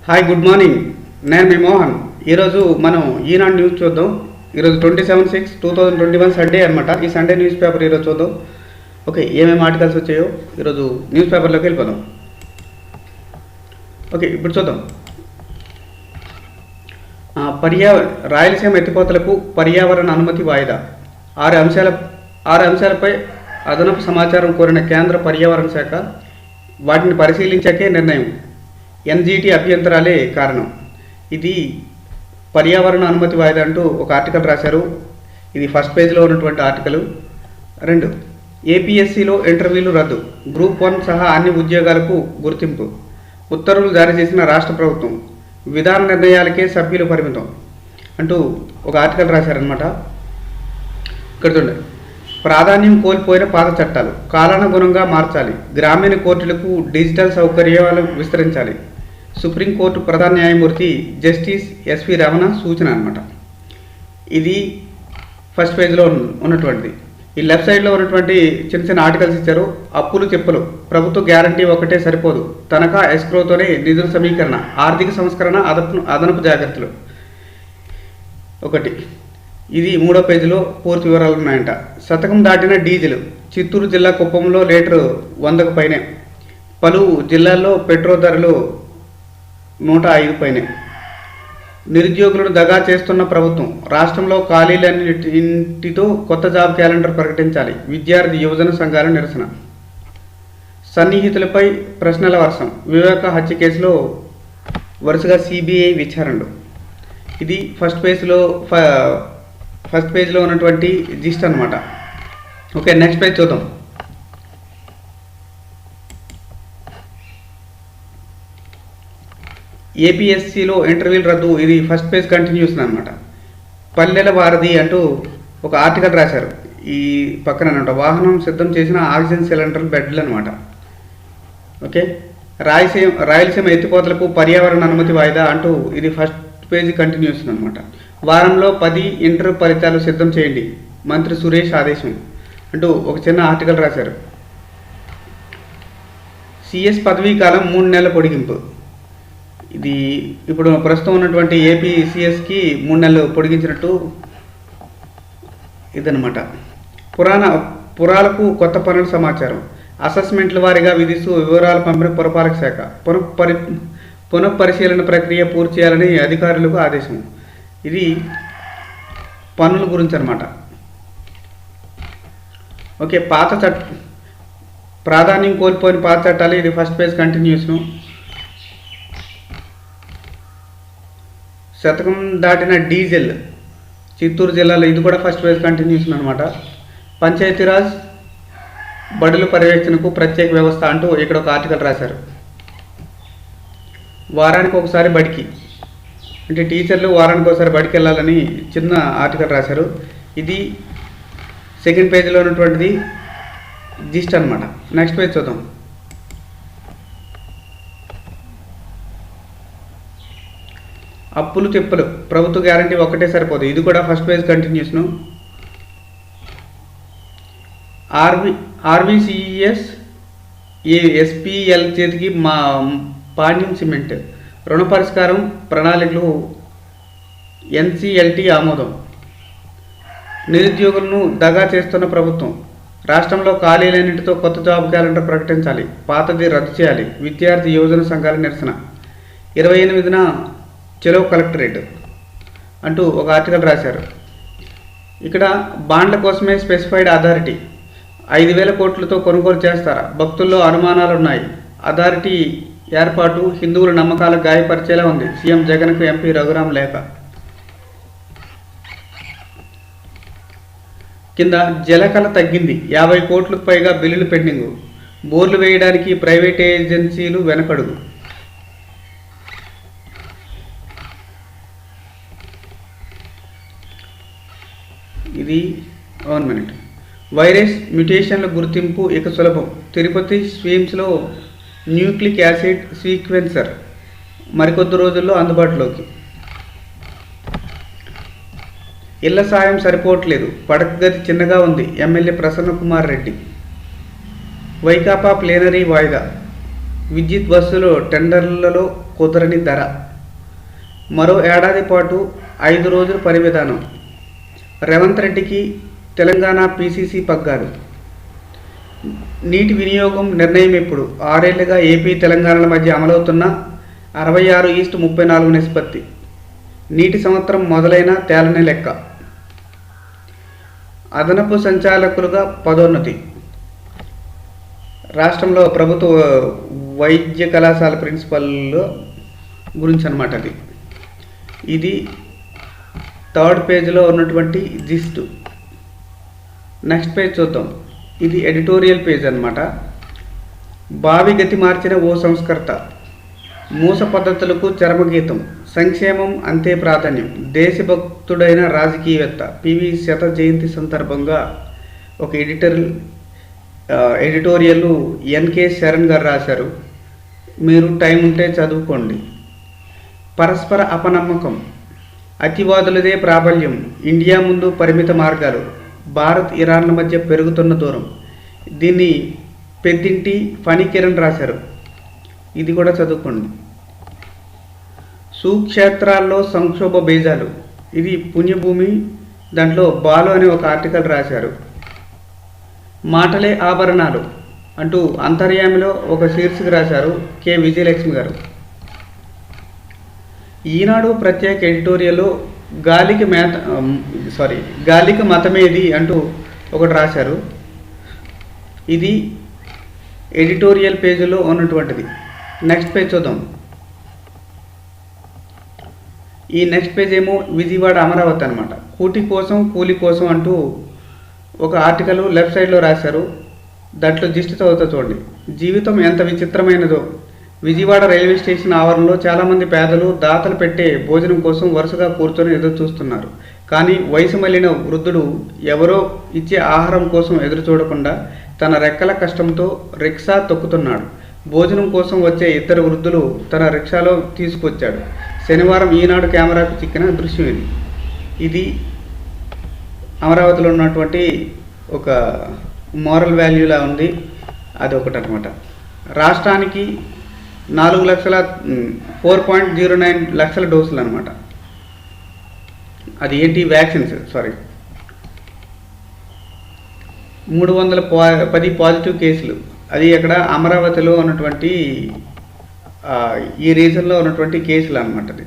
Hi, good morning. నేను మీ మోహన్. ఈరోజు మనం ఈనాడు న్యూస్ చూద్దాం. ఈరోజు 27/6/2021 సండే అనమాట. ఈ సండే న్యూస్ పేపర్ ఈరోజు చూద్దాం. ఓకే, ఏమేమి ఆర్టికల్స్ వచ్చాయో ఈరోజు న్యూస్ పేపర్లోకి వెళ్ళిపోదాం. ఓకే, ఇప్పుడు చూద్దాం. రాయలసీమ ఎత్తిపోతలకు పర్యావరణ అనుమతి వాయిదా. ఆరు అంశాలపై అదనపు సమాచారం కోరిన కేంద్ర పర్యావరణ శాఖ వాటిని పరిశీలించాకే నిర్ణయం. ఎన్జీటీ అభ్యంతరాలే కారణం. ఇది పర్యావరణ అనుమతి వాయిదా అంటూ ఒక ఆర్టికల్ రాశారు. ఇది ఫస్ట్ పేజ్లో ఉన్నటువంటి ఆర్టికల్. 2, ఏపీఎస్సీలో ఇంటర్వ్యూలు రద్దు, గ్రూప్ 1 సహా అన్ని ఉద్యోగాలకు గుర్తింపు. ఉత్తర్వులు జారీ చేసిన రాష్ట్ర ప్రభుత్వం, విధాన నిర్ణయాలకే సభ్యులు పరిమితం అంటూ ఒక ఆర్టికల్ రాశారనమాట. ఇక్కడ చూడండి. ప్రాధాన్యం కోల్పోయిన పాత చట్టాలు కాలానుగుణంగా మార్చాలి, గ్రామీణ కోర్టులకు డిజిటల్ సౌకర్యాలు విస్తరించాలి. సుప్రీంకోర్టు ప్రధాన న్యాయమూర్తి జస్టిస్ ఎస్వి రమణ సూచన అనమాట. ఇది ఫస్ట్ పేజ్లో ఉన్నటువంటిది. ఈ లెఫ్ట్ సైడ్లో ఉన్నటువంటి చిన్న చిన్న ఆర్టికల్స్ ఇచ్చారు. అప్పులు చెప్పులు, ప్రభుత్వ గ్యారంటీ ఒకటే సరిపోదు, తనఖా ఎస్క్రోతోనే నిధుల సమీకరణ, ఆర్థిక సంస్కరణ, అదనపు జాగ్రత్తలు. ఒకటి ఇది 3వ పేజీలో పూర్తి వివరాలు ఉన్నాయంట. శతకం దాటిన డీజిల్, చిత్తూరు జిల్లా కుప్పంలో లీటరు 100కు పైనే. పలు జిల్లాల్లో పెట్రోల్ ధరలు 105 పైనే. నిరుద్యోగులను దగా చేస్తున్న ప్రభుత్వం, రాష్ట్రంలో ఖాళీలన్నింటితో కొత్త జాబ్ క్యాలెండర్ ప్రకటించాలి. విద్యార్థి యువజన సంఘాల నిరసన. సన్నిహితులపై ప్రశ్నల వర్షం, వివేక హత్య కేసులో వరుసగా సిబిఐ విచారణలు. ఇది ఫస్ట్ పేజ్లో ఉన్నటువంటి జిస్ట్ అనమాట. ఓకే, నెక్స్ట్ పేజ్ చూద్దాం. ఏపీఎస్సీలో ఇంటర్వ్యూలు రద్దు, ఇది ఫస్ట్ పేజ్ కంటిన్యూషన్ అనమాట. పల్లెల వారధి అంటూ ఒక ఆర్టికల్ రాశారు. ఈ పక్కన అనమాట వాహనం సిద్ధం చేసిన ఆక్సిజన్ సిలిండర్ బెడ్లు అనమాట. ఓకే, రాయలసీమ ఎత్తిపోతలకు పర్యావరణ అనుమతి వాయిదా అంటూ ఇది ఫస్ట్ పేజీ కంటిన్యూషన్ అనమాట. వారంలో 10 ఇంటర్ ఫలితాలు సిద్ధం చేయండి, మంత్రి సురేష్ ఆదేశం అంటూ ఒక చిన్న ఆర్టికల్ రాశారు. సిఎస్ పదవీ కాలం 3 నెలల పొడిగింపు. ఇది ఇప్పుడు ప్రస్తుతం ఉన్నటువంటి ఏపీ సిఎస్కి 3 నెలలు పొడిగించినట్టు ఇదనమాట. పురాలకు కొత్త పనుల సమాచారం, అసెస్మెంట్ల వారీగా విధిస్తూ వివరాల పంపిణీ పురపాలక శాఖ. పునఃపరిశీలన ప్రక్రియ పూర్తి చేయాలని అధికారులకు ఆదేశం. ఇది పన్నుల గురించి అనమాట. ఓకే, ప్రాధాన్యం కోల్పోయిన పాత చట్టాలు, ఇది ఫస్ట్ పేజ్ కంటిన్యూషను. శతకం దాటిన డీజిల్, చిత్తూరు జిల్లాలో, ఇది కూడా ఫస్ట్ పేజ్ కంటిన్యూషన్ అనమాట. పంచాయతీరాజ్ బడుల పర్యవేక్షణకు ప్రత్యేక వ్యవస్థ అంటూ ఇక్కడ ఒక ఆర్టికల్ రాశారు. వారానికి ఒకసారి బడికి, అంటే టీచర్లు వారానికి ఒకసారి బడికి వెళ్ళాలని చిన్న ఆర్టికల్ రాశారు. ఇది సెకండ్ పేజీలో ఉన్నటువంటిది జిస్ట్ అనమాట. నెక్స్ట్ పేజ్ చూద్దాం. అప్పులు చెప్పులు, ప్రభుత్వ గ్యారంటీ ఒకటే సరిపోదు, ఇది కూడా ఫస్ట్ పేజ్ కంటిన్యూషను. ఆర్వీసీఎస్ ఎస్పీఎల్ చేతికి పాండ్యం సిమెంట్, రుణ పరిష్కారం ప్రణాళికలు ఎన్సీఎల్టీ ఆమోదం. నిరుద్యోగులను దగా చేస్తున్న ప్రభుత్వం, రాష్ట్రంలో ఖాళీలన్నింటితో కొత్త జాబ్ క్యాలెండర్ ప్రకటించాలి, పాతది రద్దు చేయాలి. విద్యార్థి యువజన సంఘాల నిరసన. 28న చెలో కలెక్టరేట్ అంటూ ఒక ఆర్టికల్ రాశారు. ఇక్కడ బాండ్ల కోసమే స్పెసిఫైడ్ అథారిటీ, 5,000 కోట్లతో కొనుగోలు చేస్తారా, భక్తుల్లో అనుమానాలున్నాయి. అథారిటీ ఏర్పాటు హిందువుల నమ్మకాలకు గాయపరిచేలా ఉంది, సీఎం జగన్కు ఎంపీ రఘురాం లేఖ. కింద జలకళ తగ్గింది, 50 కోట్లకు పైగా బిల్లులు పెండింగు, బోర్లు వేయడానికి ప్రైవేట్ ఏజెన్సీలు వెనకడుగు. ఇది 1 మినిట్. వైరస్ మ్యుటేషన్ల గుర్తింపు ఇక సులభం, తిరుపతి స్విమ్స్లో న్యూక్లిక్ యాసిడ్ సీక్వెన్సర్ మరికొద్ది రోజుల్లో అందుబాటులోకి. ఇళ్ల సాయం సరిపోవట్లేదు, పడక గది చిన్నగా ఉంది, ఎమ్మెల్యే ప్రసన్న కుమార్ రెడ్డి. వైకాపా ప్లేనరీ వాయిదా, విద్యుత్ బస్సులో టెండర్లలో కుదరని ధర. మరో ఏడాది పాటు 5 రోజుల పని విధానం. రేవంత్ రెడ్డికి తెలంగాణ పీసీసీ పగ్గాలు. నీటి వినియోగం నిర్ణయం ఎప్పుడు? 6 ఏళ్లుగా ఏపీ తెలంగాణల మధ్య అమలవుతున్న 66:34 నిష్పత్తి. నీటి సంవత్సరం మొదలైన తేలని లెక్క. అదనపు సంచాలకులుగా పదోన్నతి. రాష్ట్రంలో ప్రభుత్వ వైద్య కళాశాల ప్రిన్సిపల్ గురించి అనమాట అది. ఇది 3rd పేజీలో ఉన్నటువంటి జిస్ట్. నెక్స్ట్ పేజ్ చూద్దాం. ఇది ఎడిటోరియల్ పేజ్ అనమాట. భావి గతి మార్చిన ఓ సంస్కర్త. మూస పద్ధతులకు చరమగీతం. సంక్షేమం అంతే ప్రాధాన్యం. దేశభక్తుడైన రాజకీయవేత్త. పివి శత జయంతి సందర్భంగా ఒక ఎడిటోరియల్ ఎన్కే శరణ్ గారు రాశారు. మీరు టైం ఉంటే చదువుకోండి. పరస్పర అపనమ్మకం. అతివాదులదే ప్రాబల్యం. ఇండియా ముందు పరిమిత మార్గాలు. భారత్ ఇరాన్ల మధ్య పెరుగుతున్న దూరం. దీన్ని పెద్దింటి ఫణి కిరణ్ రాశారు. ఇది కూడా చదువుకోండి. సుక్షేత్రాల్లో సంక్షోభ బీజాలు. ఇది పుణ్యభూమి. దాంట్లో బాలు అనే ఒక ఆర్టికల్ రాశారు. మాటలే ఆభరణాలు అంటూ అంతర్యామిలో ఒక శీర్షిక రాశారు కె విజయలక్ష్మి గారు. ఈనాడు ప్రత్యేక ఎడిటోరియల్లో గాలికి మతమేది అంటూ ఒకటి రాశారు. ఇది ఎడిటోరియల్ పేజీలో ఉన్నటువంటిది. నెక్స్ట్ పేజ్ చూద్దాం. ఈ నెక్స్ట్ పేజ్ ఏమో విజయవాడ అమరావతి అనమాట. కూటి కోసం కూలి కోసం అంటూ ఒక ఆర్టికల్ లెఫ్ట్ సైడ్లో రాశారు. దాంట్లో జిస్ట్ చదువుతా చూడండి. జీవితం ఎంత విచిత్రమైనదో. విజయవాడ రైల్వే స్టేషన్ ఆవరణలో చాలామంది పేదలు దాతలు పెట్టే భోజనం కోసం వరుసగా కూర్చొని ఎదురు చూస్తున్నారు. కానీ వయసు మళ్ళిన వృద్ధుడు ఎవరో ఇచ్చే ఆహారం కోసం ఎదురు చూడకుండా తన రెక్కల కష్టంతో రిక్షా తొక్కుతున్నాడు. భోజనం కోసం వచ్చే ఇద్దరు వృద్ధులు తన రిక్షాలో తీసుకొచ్చాడు. శనివారం ఈనాడు కెమెరాకు చిక్కిన దృశ్యం ఇది. ఇది అమరావతిలో ఉన్నటువంటి ఒక మోరల్ వాల్యూలా ఉంది. అది ఒకటి అనమాట. రాష్ట్రానికి 4,09 లక్షల డోసులు అనమాట. అది ఏంటి? వ్యాక్సిన్స్. 310 పాజిటివ్ కేసులు. అది అక్కడ అమరావతిలో ఉన్నటువంటి ఈ రీజన్లో ఉన్నటువంటి కేసులు అనమాట. అది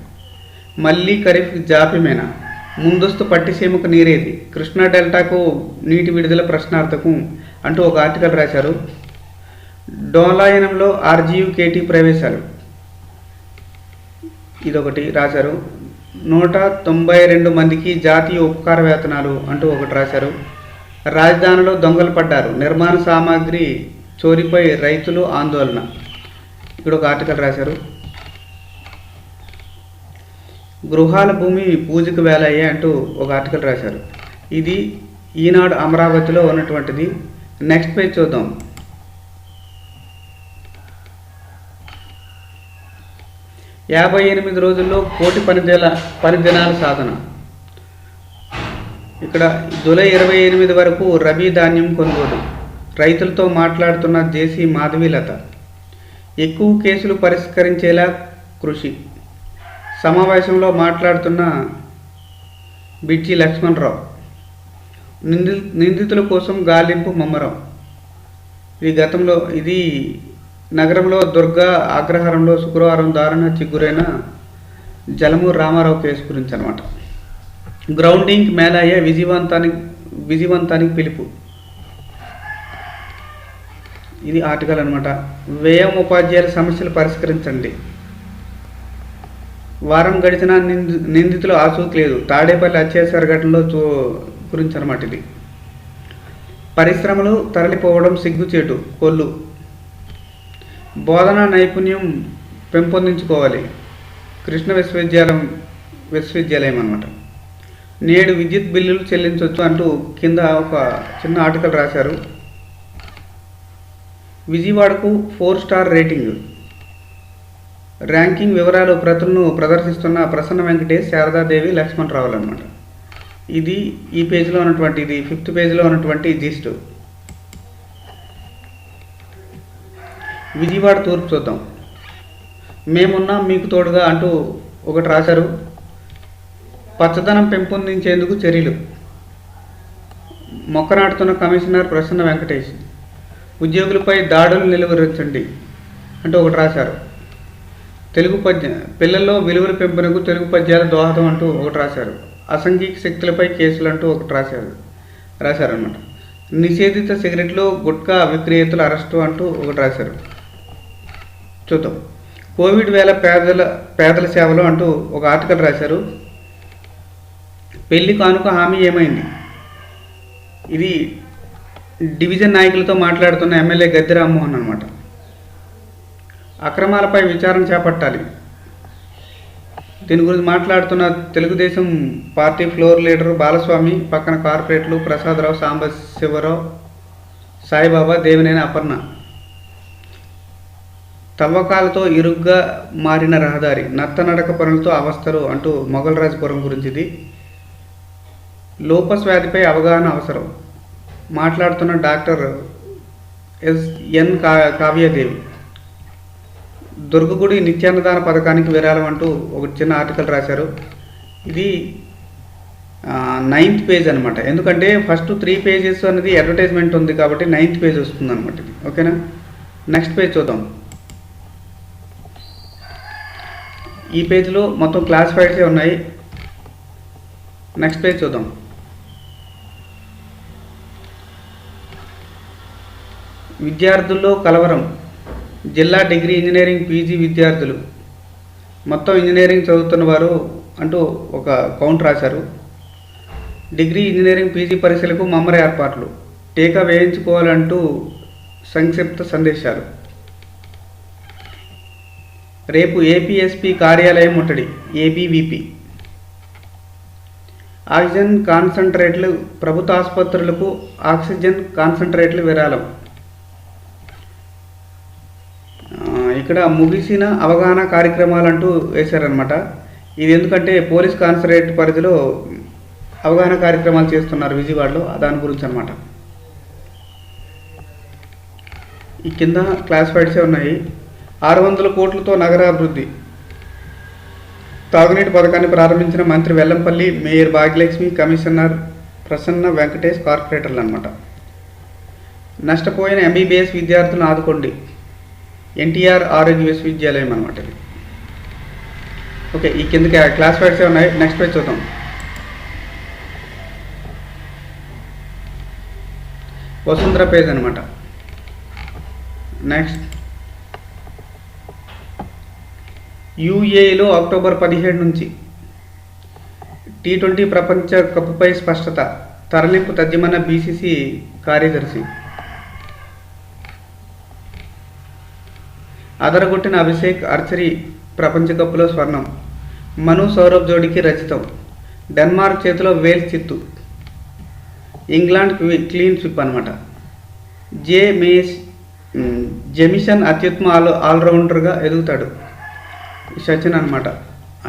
మళ్ళీ ఖరీఫ్ జాప్యమేనా? ముందస్తు పట్టిసీమకు నీరేది? కృష్ణా డెల్టాకు నీటి విడుదల ప్రశ్నార్థకం అంటూ ఒక ఆర్టికల్ రాశారు. డోలాయనంలో ఆర్జీయుకేటీ ప్రవేశాలు. ఇదొకటి రాశారు. 192 మందికి జాతీయ ఉపకార వేతనాలు అంటూ ఒకటి రాశారు. రాజధానిలో దొంగలు పడ్డారు. నిర్మాణ సామాగ్రి చోరీపై రైతులు ఆందోళన. ఇక్కడ ఒక ఆర్టికల్ రాశారు. గృహాల భూమి పూజకు వేలయ్యే అంటూ ఒక ఆర్టికల్ రాశారు. ఇది ఈనాడు అమరావతిలో ఉన్నటువంటిది. నెక్స్ట్ పేజ్ చూద్దాం. యాభై 58 రోజుల్లో కోటి పని దినాల సాధన. ఇక్కడ జూలై 28 వరకు రబీ ధాన్యం కొనుగోలు. రైతులతో మాట్లాడుతున్న జేసీ మాధవీలత. ఎక్కువ కేసులు పరిష్కరించేలా కృషి. సమావేశంలో మాట్లాడుతున్న బిడ్జి లక్ష్మణరావు. నిందితుల కోసం గాలింపు ముమ్మరం. ఇది నగరంలో దుర్గా అగ్రహారంలో శుక్రవారం దారుణ హత్యకు గురైన జలమూరు రామారావు కేసు గురించి అనమాట. గ్రౌండింగ్ మేళాయ విజయవంతానికి పిలుపు. ఇది ఆర్టికల్ అనమాట. వ్యయం ఉపాధ్యాయుల సమస్యలు పరిష్కరించండి. వారం గడిచిన నిందితులు ఆచూకీ లేదు. తాడేపల్లి అత్యాచార ఘటనలో గురించి అనమాట. ఇది పరిశ్రమలు తరలిపోవడం సిగ్గుచేటు. కొల్లు. బోధనా నైపుణ్యం పెంపొందించుకోవాలి. కృష్ణ విశ్వవిద్యాలయం అనమాట. నేడు విద్యుత్ బిల్లులు చెల్లించవచ్చు అంటూ కింద ఒక చిన్న ఆర్టికల్ రాశారు. విజయవాడకు 4 స్టార్ రేటింగ్. ర్యాంకింగ్ వివరాలు ప్రతులను ప్రదర్శిస్తున్న ప్రసన్న వెంకటేష్, శారదాదేవి, లక్ష్మణరావులు అనమాట. ఇది ఈ పేజీలో ఉన్నటువంటి, ఇది 5th పేజీలో ఉన్నటువంటి జిస్ట్. విజయవాడ తూర్పు చూద్దాం. మేమున్నాం మీకు తోడుగా అంటూ ఒకటి రాశారు. పచ్చదనం పెంపొందించేందుకు చర్యలు, మొక్క నాటుతున్న కమిషనర్ ప్రసన్న వెంకటేష్. ఉద్యోగులపై దాడులు నిలువరించండి అంటూ ఒకటి రాశారు. తెలుగు పిల్లల్లో విలువల పెంపునకు తెలుగు పద్యాల దోహదం అంటూ ఒకటి రాశారు. అసంఘిక శక్తులపై కేసులు అంటూ ఒకటి రాశారనమాట. నిషేధిత సిగరెట్లు గుట్కా విక్రేతల అరెస్టు అంటూ ఒకటి రాశారు. చూద్దాం. కోవిడ్ వేళ పేదల సేవలు అంటూ ఒక ఆర్టికల్ రాశారు. పెళ్లి కానుక హామీ ఏమైంది? ఇది డివిజన్ నాయకులతో మాట్లాడుతున్న ఎమ్మెల్యే గద్దె రామ్మోహన్ అనమాట. అక్రమాలపై విచారణ చేపట్టాలి. దీని గురించి మాట్లాడుతున్న Telugu Desam party floor leader Balaswamy, పక్కన కార్పొరేట్లు ప్రసాదరావు, సాంబశివరావు, సాయిబాబా, దేవినేని అపర్ణ. తవ్వకాలతో ఇరుగ్గా మారిన రహదారి, నత్తనడక పనులతో అవస్థలు అంటూ మొగల్రాజపురం గురించి. ఇది లోపస్ వ్యాధిపై అవగాహన అవసరం. మాట్లాడుతున్న డాక్టర్ ఎన్ కావ్యదేవి. దుర్గగుడి నిత్యాన్నదాన పథకానికి విరాళం అంటూ ఒక చిన్న ఆర్టికల్ రాశారు. ఇది 9th పేజ్ అనమాట. ఎందుకంటే ఫస్ట్ 3 పేజెస్ అనేది అడ్వర్టైజ్మెంట్ ఉంది కాబట్టి 9th పేజ్ వస్తుంది అనమాట. ఇది ఓకేనా. నెక్స్ట్ పేజ్ చూద్దాం. ఈ పేజ్లో మొత్తం క్లాసిఫైడ్సే ఉన్నాయి. నెక్స్ట్ పేజ్ చూద్దాం. విద్యార్థుల్లో కలవరం. జిల్లా డిగ్రీ ఇంజనీరింగ్ పీజీ విద్యార్థులు, మొత్తం ఇంజనీరింగ్ చదువుతున్న వారు అంటూ ఒక కౌంట్ రాశారు. డిగ్రీ ఇంజనీరింగ్ పీజీ పరీక్షలకు మమ్మర ఏర్పాట్లు, టీకా వేయించుకోవాలంటూ సంక్షిప్త సందేశాలు. రేపు ఏపీఎస్పీ కార్యాలయం ముట్టడి, ఏబీవీపీ. ఆక్సిజన్ కాన్సంట్రేట్లు, ప్రభుత్వ ఆసుపత్రులకు ఆక్సిజన్ కాన్సంట్రేట్లు విరాళం. ఇక్కడ ముగిసిన అవగాహన కార్యక్రమాలంటూ వేశారనమాట. ఇది ఎందుకంటే పోలీస్ కాన్సరేట్ పరిధిలో అవగాహన కార్యక్రమాలు చేస్తున్నారు విజయవాడలో, దాని గురించి అనమాట. ఈ కింద క్లాసిఫైడ్సే ఉన్నాయి. 600 కోట్లతో నగరాభివృద్ధి. తాగునీటి పథకాన్ని ప్రారంభించిన మంత్రి వెల్లంపల్లి, మేయర్ భాగ్యలక్ష్మి, కమిషనర్ ప్రసన్న వెంకటేష్, కార్పొరేటర్లు అనమాట. నష్టపోయిన ఎంబీబీఎస్ విద్యార్థులను ఆదుకోండి, ఎన్టీఆర్ ఆరోగ్య విశ్వవిద్యాలయం అనమాట. ఓకే, ఈ కిందకి క్లాసిఫైడ్సే ఉన్నాయి. నెక్స్ట్ పేజ్ చూద్దాం. వసుంధర పేజ్ అనమాట. నెక్స్ట్, యూఏఈలో అక్టోబర్ 17 నుంచి T20 ప్రపంచ కప్పుపై స్పష్టత, తరలింపు తథ్యమన్న బీసీసీ కార్యదర్శి. అదరగొట్టిన అభిషేక్, ఆర్చరీ ప్రపంచ కప్లో స్వర్ణం. మను సౌరభ్ జోడీకి రచితం. డెన్మార్క్ చేతిలో వేల్స్ చిత్తు. ఇంగ్లాండ్ క్లీన్ స్విప్ అనమాట. జెమిషన్ అత్యుత్తమ ఆల్రౌండర్గా ఎదుగుతాడు. సచిన్ అనమాట,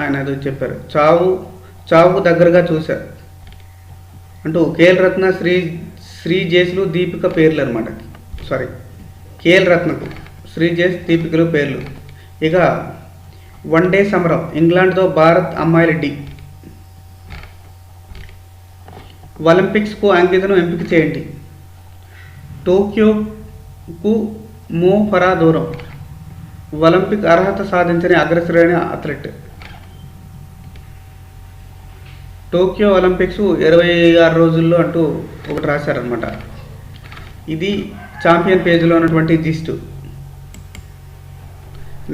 ఆయన ఏదో చెప్పారు. చావుకు దగ్గరగా చూశారు అంటూ కేఎల్ రత్న, శ్రీజేష్లు, దీపిక పేర్లు అనమాట. కేఎల్ రత్నకు శ్రీజేష్, దీపికలు పేర్లు. ఇక వన్డే సమరం, ఇంగ్లాండ్తో భారత్ అమ్మాయిల డి. ఒలింపిక్స్కు అంకితను ఎంపిక చేయండి. టోక్యోకు మో ఫరా దూరం. ఒలింపిక్ అర్హత సాధించని అగ్రశ్రేణి అథ్లెట్. టోక్యో ఒలింపిక్స్ 26 రోజుల్లో అంటూ ఒకటి రాశారనమాట. ఇది ఛాంపియన్ పేజీలో ఉన్నటువంటి జిస్ట్.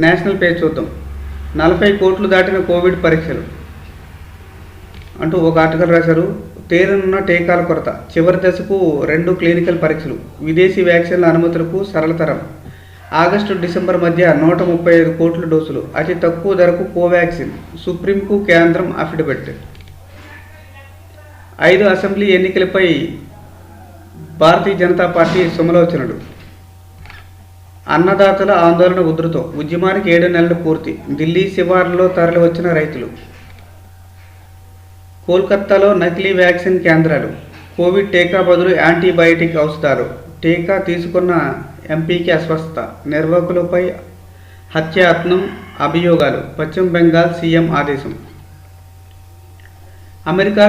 నేషనల్ పేజ్ చూద్దాం. 40 కోట్లు దాటిన కోవిడ్ పరీక్షలు అంటూ ఒక ఆర్టికల్ రాశారు. తేరనున్న టీకాల కొరత, చివరి దశకు 2 క్లినికల్ పరీక్షలు. విదేశీ వ్యాక్సిన్ల అనుమతులకు సరళతరం. ఆగస్టు డిసెంబర్ మధ్య 135 కోట్ల డోసులు. అతి తక్కువ ధరకు కోవాక్సిన్. సుప్రీంకు కేంద్రం అఫిడవిట్. 5 అసెంబ్లీ ఎన్నికలపై భారతీయ జనతా పార్టీ సమాలోచనలు. అన్నదాతల ఆందోళన ఉధృతం. ఉద్యమానికి 7 నెలలు పూర్తి. ఢిల్లీ శివార్లలో తరలి వచ్చిన రైతులు. కోల్కతాలో నకిలీ వ్యాక్సిన్ కేంద్రాలు. కోవిడ్ టీకా బదులు యాంటీబయాటిక్ ఔషధాలు. టీకా తీసుకున్న ఎంపీకి అస్వస్థత. నిర్వాహకులపై హత్యాయత్నం అభియోగాలు, పశ్చిమ బెంగాల్ సీఎం ఆదేశం. అమెరికా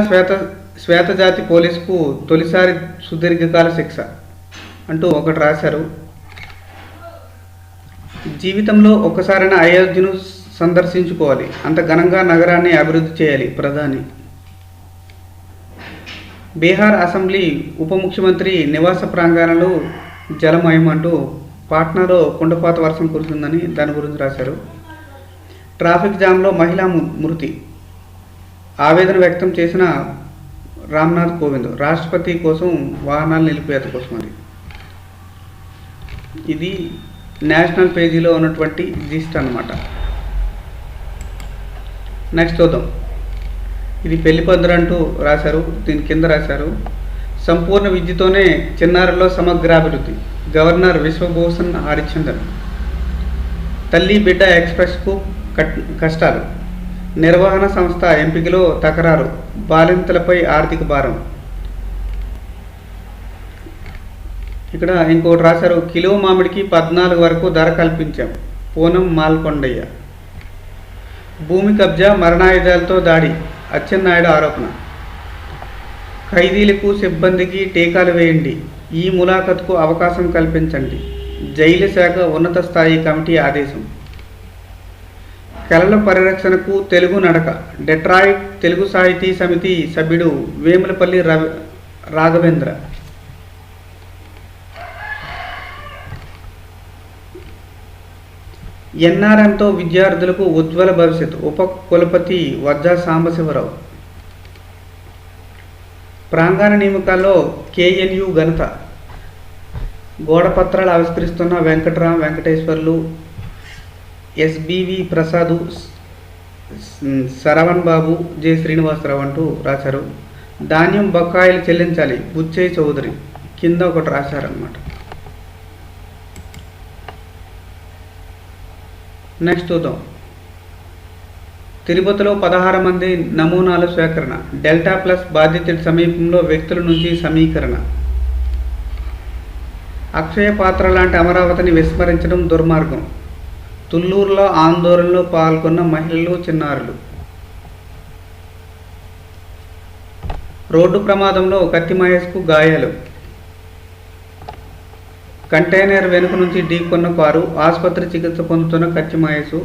శ్వేతజాతి పోలీసుకు తొలిసారి సుదీర్ఘకాల శిక్ష అంటూ ఒకటి రాశారు. జీవితంలో ఒక్కసారైనా అయోధ్యను సందర్శించుకోవాలి, అంత ఘనంగా నగరాన్ని అభివృద్ధి చేయాలి ప్రధాని. బీహార్ అసెంబ్లీ ఉప ముఖ్యమంత్రి నివాస ప్రాంగణంలో జలమయం అంటూ పాట్నాలో కుండపాత వర్షం కురుస్తుందని దాని గురించి రాశారు. ట్రాఫిక్ జామ్లో మహిళా మృతి, ఆవేదన వ్యక్తం చేసిన రామ్నాథ్ కోవింద్. రాష్ట్రపతి కోసం వాహనాలు నిలిపేత కోసం అది. ఇది నేషనల్ పేజీలో ఉన్నటువంటి జిస్ట్ అన్నమాట. నెక్స్ట్ చూద్దాం. ఇది పెళ్లి పందిరి అంటూ రాశారు. దీని కింద రాశారు, సంపూర్ణ విద్యతోనే చిన్నారుల్లో సమగ్రాభివృద్ధి, గవర్నర్ విశ్వభూషణ్ హరిచందన్. తల్లి బిడ్డ ఎక్స్ప్రెస్కు కష్టాలు, నిర్వహణ సంస్థ ఎంపికలో తకరారు, బాలింతలపై ఆర్థిక భారం. ఇక్కడ ఇంకోటి రాశారు, కిలో మామిడికి 14 వరకు ధర కల్పించాం, పూనం మాల్కొండయ్య. భూమి కబ్జా, మరణాయుధాలతో దాడి, అచ్చెన్నాయుడు ఆరోపణ. ఖైదీలకు సిబ్బందికి టీకాలు వేయండి, ఈ ములాఖతుకు అవకాశం కల్పించండి, జైలు శాఖ ఉన్నత స్థాయి కమిటీ ఆదేశం. కళల పరిరక్షణకు తెలుగు నడక, డెట్రాయిట్ తెలుగు సాహితీ సమితి సభ్యుడు వేములపల్లి రాఘవేంద్ర. ఎన్ఆర్ఎంతో విద్యార్థులకు ఉజ్వల భవిష్యత్తు, ఉప కులపతి వజ్జా సాంబశివరావు. ప్రాంగణ నియామకాల్లో కేఎన్యు ఘనత, గోడపత్రాలు ఆవిష్కరిస్తున్న వెంకటేశ్వర్లు, ఎస్బివి ప్రసాదు, శరవణ్ బాబు, జె శ్రీనివాసరావు అంటూ రాశారు. ధాన్యం బకాయిలు చెల్లించాలి, బుచ్చయ్య చౌదరి. కింద ఒకటి రాశారనమాట. నెక్స్ట్ చూద్దాం. తిరుపతిలో 16 మంది నమూనాల సేకరణ, డెల్టా ప్లస్ బాధితుల సమీపంలో వ్యక్తుల నుంచి సమీకరణ. అక్షయ పాత్ర లాంటి అమరావతిని విస్మరించడం దుర్మార్గం, తుళ్ళూరులో ఆందోళనలో పాల్గొన్న మహిళలు, చిన్నారులు. రోడ్డు ప్రమాదంలో కత్తి మహేష్కు గాయాలు, కంటైనర్ వెనుక నుంచి ఢీకొన్న కారు, ఆసుపత్రి చికిత్స పొందుతున్న కత్తి మహేష్.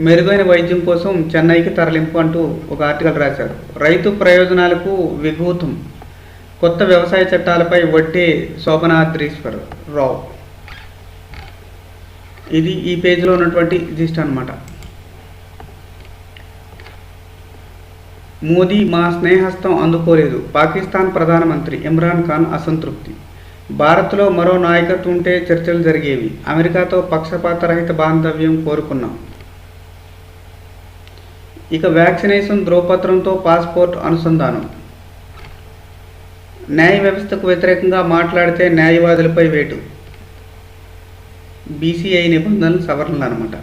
మెరుగైన వైద్యం కోసం చెన్నైకి తరలింపు అంటూ ఒక ఆర్టికల్ రాశారు. రైతు ప్రయోజనాలకు విఘాతం, కొత్త వ్యవసాయ చట్టాలపై వడ్డే శోభనాద్రీశ్వరరావు. ఇది ఈ పేజీలో ఉన్నటువంటి జిస్ట్ అన్నమాట. మోదీ మా స్నేహస్తం అందుకోలేదు, పాకిస్తాన్ ప్రధానమంత్రి ఇమ్రాన్ ఖాన్ అసంతృప్తి. భారత్లో మరో నాయకత్వం ఉంటే చర్చలు జరిగేవి, అమెరికాతో పక్షపాత రహిత బాంధవ్యం కోరుకున్నాం. ఇక వ్యాక్సినేషన్ ధ్రువపత్రంతో పాస్పోర్ట్ అనుసంధానం. న్యాయ వ్యవస్థకు వ్యతిరేకంగా మాట్లాడితే న్యాయవాదులపై వేటు, బీసీఐ నిబంధనలు సవరణలు అన్నమాట.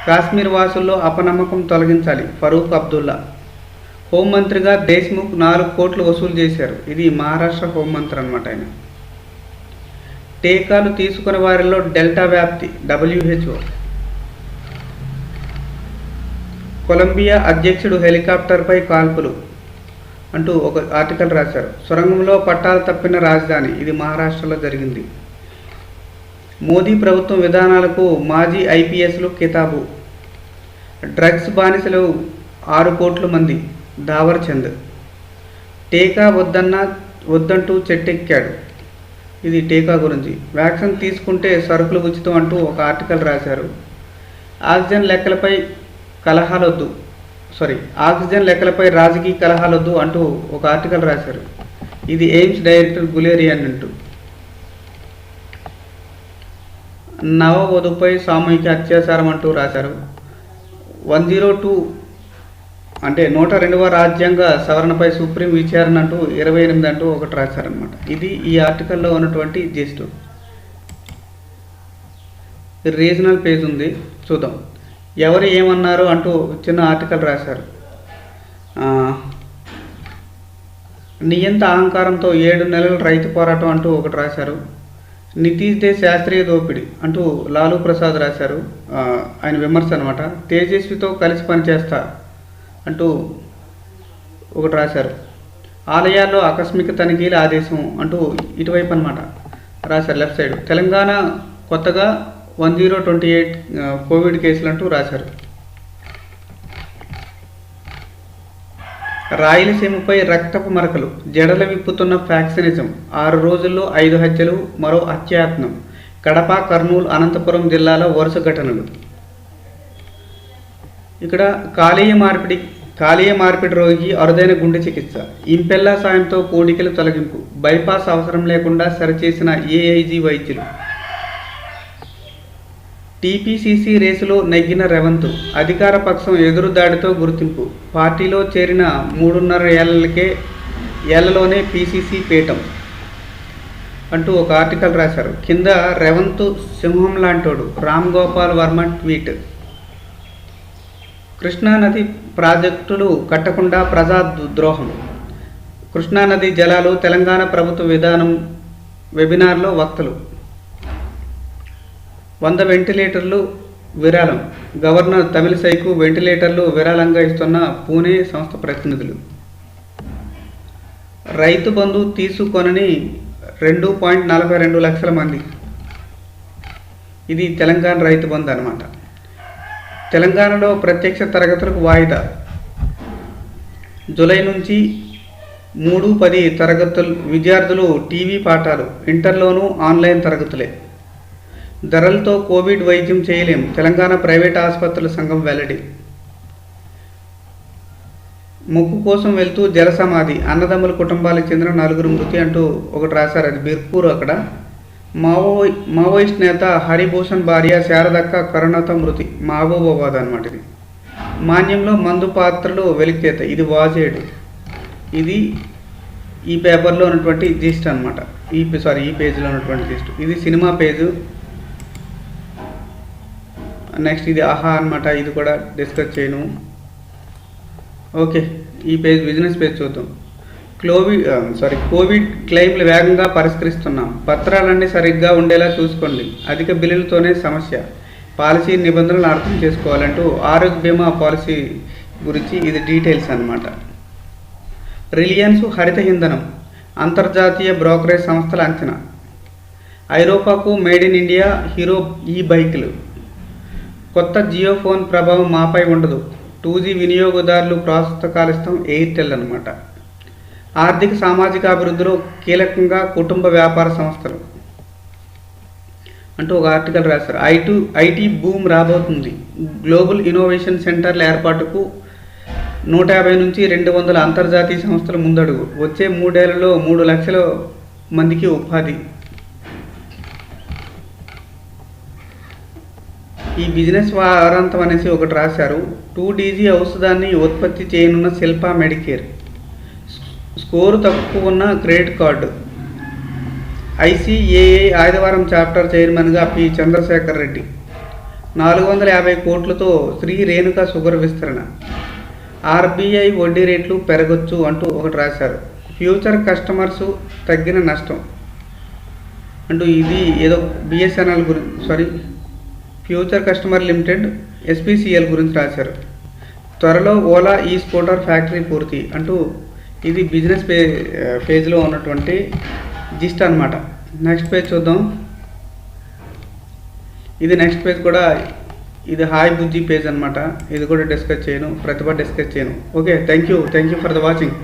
కాశ్మీర్ వాసుల్లో అపనమ్మకం తొలగించాలి, ఫరూక్ అబ్దుల్లా. హోంమంత్రిగా దేశ్ముఖ్ 4 కోట్లు వసూలు చేశారు. ఇది మహారాష్ట్ర హోంమంత్రి అనమాట ఆయన. టీకాలు తీసుకున్న వారిలో డెల్టా వ్యాప్తి, WHO. కొలంబియా అధ్యక్షుడు హెలికాప్టర్పై కాల్పులు అంటూ ఒక ఆర్టికల్ రాశారు. సొరంగంలో పట్టాలు తప్పిన రాజధాని, ఇది మహారాష్ట్రలో జరిగింది. మోదీ ప్రభుత్వం విధానాలకు మాజీ ఐపీఎస్లు కితాబు. డ్రగ్స్ బానిసలు 6 కోట్ల మంది, దావర్ చంద్. టీకా వద్దంటూ చెట్టెక్కాడు, ఇది టీకా గురించి. వ్యాక్సిన్ తీసుకుంటే సరుకులు ఉచితం అంటూ ఒక ఆర్టికల్ రాశారు. ఆక్సిజన్ లెక్కలపై రాజకీయ కలహాలొద్దు అంటూ ఒక ఆర్టికల్ రాశారు. ఇది ఎయిమ్స్ డైరెక్టర్ గులేరియన్ అంటూ. నవవధుపై సామూహిక అత్యాచారం అంటూ రాశారు. 102 అంటే 102వ రాజ్యాంగ సవరణపై సుప్రీం విచారణ అంటూ 28 అంటూ ఒకటి రాశారనమాట. ఇది ఈ ఆర్టికల్లో ఉన్నటువంటి జిస్ట్. రీజనల్ పేజ్ ఉంది, చూద్దాం. ఎవరు ఏమన్నారు అంటూ చిన్న ఆర్టికల్ రాశారు. నియంత అహంకారంతో 7 నెలల రైతు పోరాటం అంటూ ఒకటి రాశారు. నితీష్ దే శాస్త్రీయ దోపిడి అంటూ లాలూ ప్రసాద్ రాశారు. ఆయన విమర్శ అనమాట. తేజస్వితో కలిసి పనిచేస్తా అంటూ ఒకటి రాశారు. ఆలయాల్లో ఆకస్మిక తనిఖీల ఆదేశం అంటూ ఇటువైపు అనమాట రాశారు లెఫ్ట్ సైడ్. తెలంగాణ కొత్తగా 1028 కోవిడ్ కేసులు అంటూ రాశారు. రాయలసీమపై రక్తపు మరకలు, జడల విప్పుతున్న ఫ్యాక్సినిజం, 6 రోజుల్లో 5 హత్యలు, మరో హత్యాయత్నం. కడప, కర్నూలు, అనంతపురం జిల్లాలో వరుస ఘటనలు. ఇక్కడ కాలేయ మార్పిడి రోగికి అరుదైన గుండె చికిత్స. ఇంపెల్లా సాయంతో కోడికలు తొలగింపు. బైపాస్ అవసరం లేకుండా సరిచేసిన ఏఐజీ వైద్యులు. టీపీసీసీ రేసులో నెగ్గిన రేవంత్, అధికార పక్షం ఎదురుదాడితో గుర్తింపు. పార్టీలో చేరిన 3.5 ఏళ్లలోనే పీసీసీ పీఠం అంటూ ఒక ఆర్టికల్ రాశారు. కింద రేవంత్ సింహం లాంటోడు, రామ్ గోపాల్ వర్మ ట్వీట్. కృష్ణానది ప్రాజెక్టులు కట్టకుండా ప్రజా ద్రోహం. కృష్ణానది జలాలు తెలంగాణ ప్రభుత్వ విధానం వెబినార్లో వక్తలు. 100 వెంటిలేటర్లు విరాళం. గవర్నర్ తమిళిసైకు వెంటిలేటర్లు విరాళంగా ఇస్తున్న పూణే సంస్థ ప్రతినిధులు. రైతు బంధు తీసుకొనని 2.42 లక్షల మంది. ఇది తెలంగాణ రైతు బంధు అన్నమాట. తెలంగాణలో ప్రత్యక్ష తరగతులకు వాయిదా. జూలై నుంచి 3-10 తరగతులు. విద్యార్థులు టీవీ పాఠాలు. ఇంటర్లోనూ ఆన్లైన్ తరగతులే. ధరలతో కోవిడ్ వైద్యం చేయలేం. తెలంగాణ ప్రైవేట్ ఆసుపత్రుల సంఘం వెల్లడి. మొక్కు కోసం వెళ్తూ జలసమాధి. అన్నదమ్ముల కుటుంబాలకు చెందిన 4 మృతి అంటూ ఒకటి రాశారు. అది బిర్పూర్ అక్కడ. మావోయిస్ట్ నేత హరిభూషణ్ భార్య శారదక్క కరోనాతో మృతి. మహబూబాబాద్ అనమాట ఇది. మాన్యంలో మందు పాత్రలు వెలికితేత. ఇది వాజేడు. ఇది ఈ పేపర్లో ఉన్నటువంటి జిస్ట్ అనమాట. ఈ పేజీలో ఉన్నటువంటి జిస్ట్. ఇది సినిమా పేజు. నెక్స్ట్ ఇది ఆహా అనమాట. ఇది కూడా డిస్కస్ చేయను. ఓకే, ఈ పేజ్ బిజినెస్ పేజ్ చూద్దాం. కోవిడ్ క్లెయిమ్లు వేగంగా పరిష్కరిస్తున్నాం. పత్రాలన్నీ సరిగ్గా ఉండేలా చూసుకోండి. అధిక బిల్లులతోనే సమస్య. పాలసీ నిబంధనలు అర్థం చేసుకోవాలంటూ ఆరోగ్య బీమా పాలసీ గురించి ఇది డీటెయిల్స్ అన్నమాట. రిలయన్స్ హరిత ఇంధనం. అంతర్జాతీయ బ్రోకరేజ్ సంస్థల అంచనా. ఐరోపాకు మేడ్ ఇన్ ఇండియా హీరో ఈ బైకులు. కొత్త జియో ఫోన్ ప్రభావం మాపై ఉండదు. 2G వినియోగదారులు ప్రాసెస్ కాలుస్తాం. ఎయిర్టెల్ అనమాట. ఆర్థిక సామాజిక అభివృద్ధిలో కీలకంగా కుటుంబ వ్యాపార సంస్థలు అంటూ ఒక ఆర్టికల్ రాశారు. ఐటీ బూమ్ రాబోతుంది. గ్లోబల్ ఇన్నోవేషన్ సెంటర్ల ఏర్పాటుకు 150 నుంచి 200 అంతర్జాతీయ సంస్థలు ముందడుగు. వచ్చే 3 ఏళ్లలో 3 లక్షల మందికి ఉపాధి. ఈ బిజినెస్ వారాంతం అనేసి ఒకటి రాశారు. 2DG ఔషధాన్ని ఉత్పత్తి చేయనున్న శిల్పా మెడికేర్. స్కోరు తక్కువ ఉన్న క్రెడిట్ కార్డు. ఐసీఏఐ ఆదివారం చాప్టర్ చైర్మన్గా పి చంద్రశేఖర్ రెడ్డి. 450 కోట్లతో శ్రీ రేణుక షుగర్ విస్తరణ. ఆర్బీఐ వడ్డీ రేట్లు పెరగొచ్చు అంటూ ఒకటి రాశారు. ఫ్యూచర్ కస్టమర్స్ తగ్గిన నష్టం అంటూ ఇది ఏదో బిఎస్ఎన్ఎల్ గురించి ఫ్యూచర్ కస్టమర్ లిమిటెడ్ ఎస్పీసీఎల్ గురించి రాశారు. త్వరలో ఓలా ఈ స్కూటర్ ఫ్యాక్టరీ పూర్తి అంటూ ఇది బిజినెస్ పేజ్లో ఉన్నటువంటి జిస్ట్ అనమాట. నెక్స్ట్ పేజ్ చూద్దాం. ఇది నెక్స్ట్ పేజ్ కూడా ఇది హాయ్ బుజ్జి పేజ్ అనమాట. ఇది కూడా డిస్కస్ చేయను, ప్రతిభ డిస్కస్ చేయను. Okay, thank you for the watching.